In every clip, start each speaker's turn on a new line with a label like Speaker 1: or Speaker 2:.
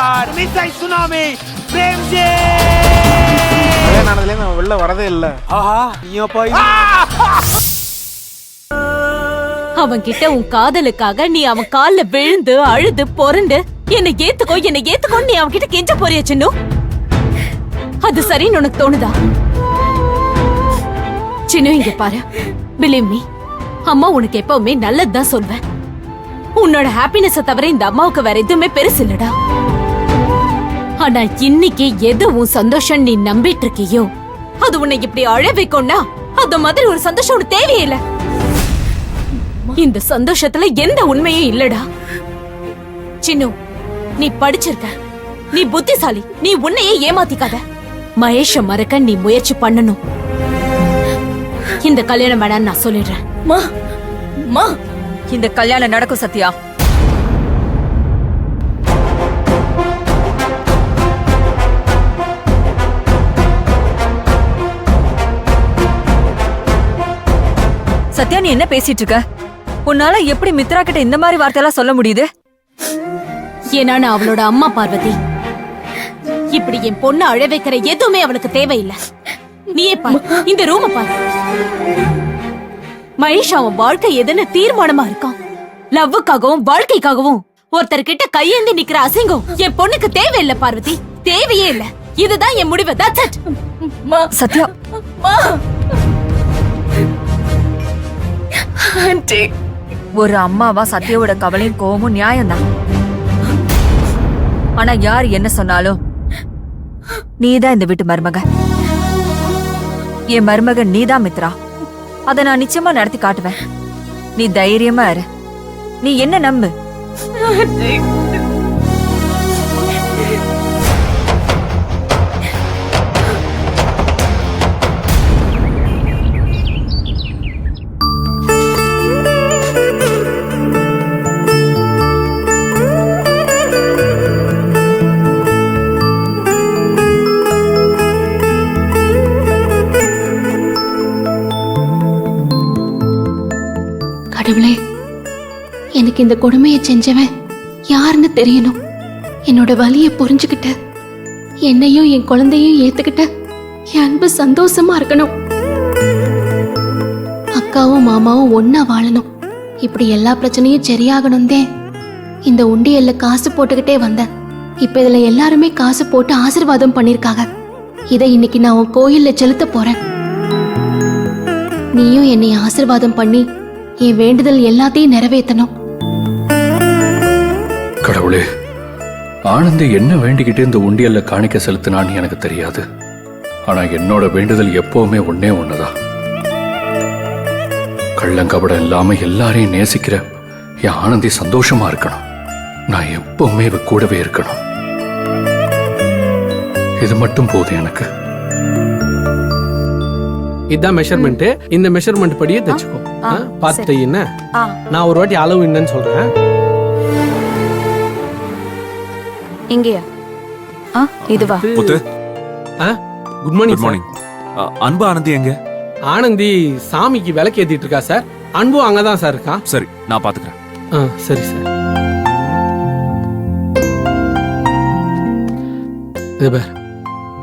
Speaker 1: Sir மிஸ்ஸை tsunami Premji
Speaker 2: கல்யாணம் நான் வெளில வரதே இல்ல.
Speaker 1: ஆஹா நீயோ போய்
Speaker 3: அவன் கிட்ட உன் காதலுக்காக நீ அவன் கால்ல விழுந்து அழுது பொறண்டு என்னை ஏத்துக்கோ நீ அவன் கிட்ட கெஞ்ச போறியா சின்னு? அது சரின்னு உனக்கு தோணுதா? சின்னு இங்க பாரு, பிலீவ் மீ, அம்மா உனக்கு எப்பவுமே நல்லதுதான் சொல்வேன். உன்னோட ஹாப்பினஸ் தவிர இந்த அம்மாவுக்கு வேற எதுவுமே பெருசு இல்லடா. ஆனா இன்னைக்கு எது உன் சந்தோஷம் நீ நம்பிட்டு இருக்கியோ அது உன்னை இப்படி அழ வைக்கும்னா அந்த மாதிரி ஒரு சந்தோஷம் உனக்கு தேவையே இல்ல. இந்த சந்தோஷத்துல எந்த உண்மையும் இல்லடா. சின்னு, நீ படிச்சிருக்க, நீ புத்திசாலி, நீ உன்னையே ஏமாத்திக்காத. மகேஷ மறக்க நீ முயற்சி பண்ணணும். இந்த கல்யாணம் வேணான்னு நான் சொல்லிடுறேன்.
Speaker 4: மா, இந்த கல்யாணம் நடக்கும் சத்யா. சத்யா, நீ என்ன பேசிட்டு இருக்க? உன்னால எப்படி மித்ரா கிட்ட இந்த மாதிரி வார்த்தையெல்லாம் சொல்ல முடியுது?
Speaker 3: ஏன்னா நான் அவளோட அம்மா பார்வதி. இப்படி என் பொண்ணு அழ வைக்கிற எதுவுமே அவளுக்கு தேவையில்லை. நீயே பாரு, இந்த ரூம பாரு. மகேஷ் அவன் வாழ்க்கை எதுன்னு தீர்மானமா இருக்கான். லவ்வுக்காகவும் வாழ்க்கைக்காகவும் ஒருத்தர்கிட்ட கையேந்தி நிக்கிற அசிங்கம் என் பொண்ணுக்கு தேவையில்லை பார்வதி, தேவையே இல்ல. இதுதான் என் முடிவு. That's it.
Speaker 4: சத்யா, ஒரு அம்மாவா சத்யாவோட கவலையும் கோவமும் நியாயம்தான். ஆனா யார் என்ன சொன்னாலும் நீதான் இந்த வீட்டு மருமக. என் மருமக நீதான் மித்ரா. அத நான் நிச்சயமா நடத்தி காட்டுவேன். நீ தைரியமா இரு. நீ என்ன நம்பு.
Speaker 5: கடவுளே, எனக்கு இந்த கொடுமையை செஞ்சவன் யாருன்னு தெரியணும். என்னோட வலியை புரிஞ்சுக்கிட்ட, என்னையும் என் குழந்தையும் ஏத்துக்கிட்ட என் அன்பு சந்தோஷமா இருக்கணும். அக்காவும் மாமாவும் ஒன்னா வாழணும். இப்படி எல்லா பிரச்சனையும் சரியாகணும்தே இந்த உண்டியல்ல காசு போட்டுக்கிட்டே வந்தேன். இப்ப இதுல எல்லாருமே காசு போட்டு ஆசீர்வாதம் பண்ணிருக்காங்க. இதை இன்னைக்கு நான் உன் கோயில்ல செலுத்த போறேன். நீயும் என்னை ஆசீர்வாதம் பண்ணி என் வேண்டுதல் எல்லாத்தையும் நிறைவேற்றணும்.
Speaker 6: கடவுளே, ஆனந்தி என்ன வேண்டிக்கிட்டு இந்த உண்டியல்ல காணிக்க செலுத்தினான்னு எனக்கு தெரியாது. ஆனா என்னோட வேண்டுதல் எப்பவுமே ஒன்னே ஒண்ணுதான். கள்ளங்கபடம் இல்லாம எல்லாரையும் நேசிக்கிற என் ஆனந்தி சந்தோஷமா இருக்கணும். நான் எப்பவுமே இவ கூடவே இருக்கணும். இது மட்டும் போதும் எனக்கு.
Speaker 1: இதான் மெஷர்மெண்ட். இந்த மெஷர்மெண்ட் படியே தச்சுக்கோ. பார்த்து என்ன, நான் ஒரு வாட்டி அளவு என்னன்னு சொல்றேன்.
Speaker 4: இங்கயா? இதுவா?
Speaker 7: முத்து,
Speaker 1: குட் மார்னிங்.
Speaker 7: Good morning. அன்பு ஆனந்தி எங்க?
Speaker 1: ஆனந்தி சாமிக்கு விளக்கு ஏத்திட்டு இருக்கா சார். அன்பும் அங்கதான் சார் இருக்கா.
Speaker 7: சரி, நான் பாத்துக்கிறேன்.
Speaker 1: சரி சார். இது பார்,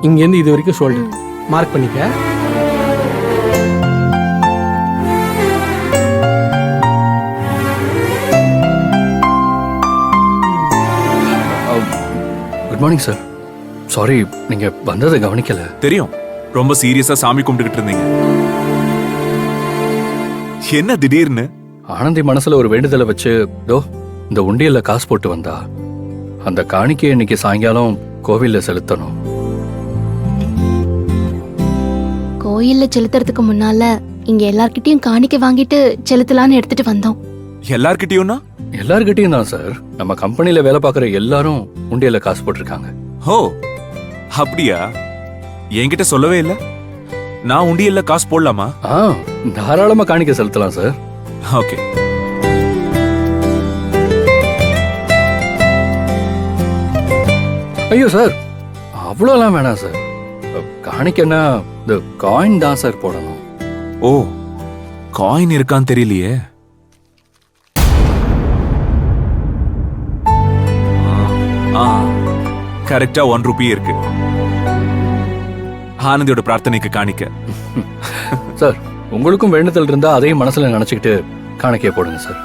Speaker 1: இங்க இருந்து இது வரைக்கும் ஷோல்டர் மார்க் பண்ணிக்க.
Speaker 6: Good morning sir. சாரி, நீங்க வந்ததை கவனிக்கல.
Speaker 7: தெரியும், ரொம்ப சீரியஸா சாமி கும்பிட்டுக்கிட்டு இருந்தீங்க. என்ன திடீர்னு?
Speaker 6: ஆனந்தி மனசுல ஒரு வேண்டுதலை வச்சு இந்த உண்டியல்ல காசு போட்டு வந்தா. அந்த காணிக்கையை இன்னைக்கு சாயங்காலம் கோவில்ல செலுத்தணும்.
Speaker 5: கோயில்ல செலுத்துறதுக்கு முன்னால இங்க எல்லார்கிட்டயும் காணிக்க வாங்கிட்டு செலுத்தலான்னு எடுத்துட்டு வந்தோம்.
Speaker 7: எல்லார்கிட்டயும்னா?
Speaker 6: எல்லார்கிட்டயும் தான் சார். நம்ம கம்பெனில வேலை பார்க்குற எல்லாரும் உண்டியல்ல காசு போட்டிருக்காங்க.
Speaker 7: ஹோ, அப்படியா? என்கிட்ட சொல்லவே இல்ல. நான் உண்டியல்ல காசு போடலாமா?
Speaker 6: தாராளமா காணிக்க செலுத்தலாம் சார்.
Speaker 7: ஓகே.
Speaker 6: ஐயோ சார், அவ்வளோலாம் வேணாம் சார். காணிக்கன்னா இந்த காயின் தான் சார் போடணும்.
Speaker 7: ஓ, காயின் இருக்கான்னு தெரியலையே. கரெக்டா 1 ரூபி இருக்கு. ஆனந்தியோட பிரார்த்தனைக்கு காணிக்க.
Speaker 6: சார், உங்களுக்கும் வேண்டுதல் இருந்தா அதையும் மனசுல நினைச்சுக்கிட்டு காணிக்கைய போடுங்க சார்.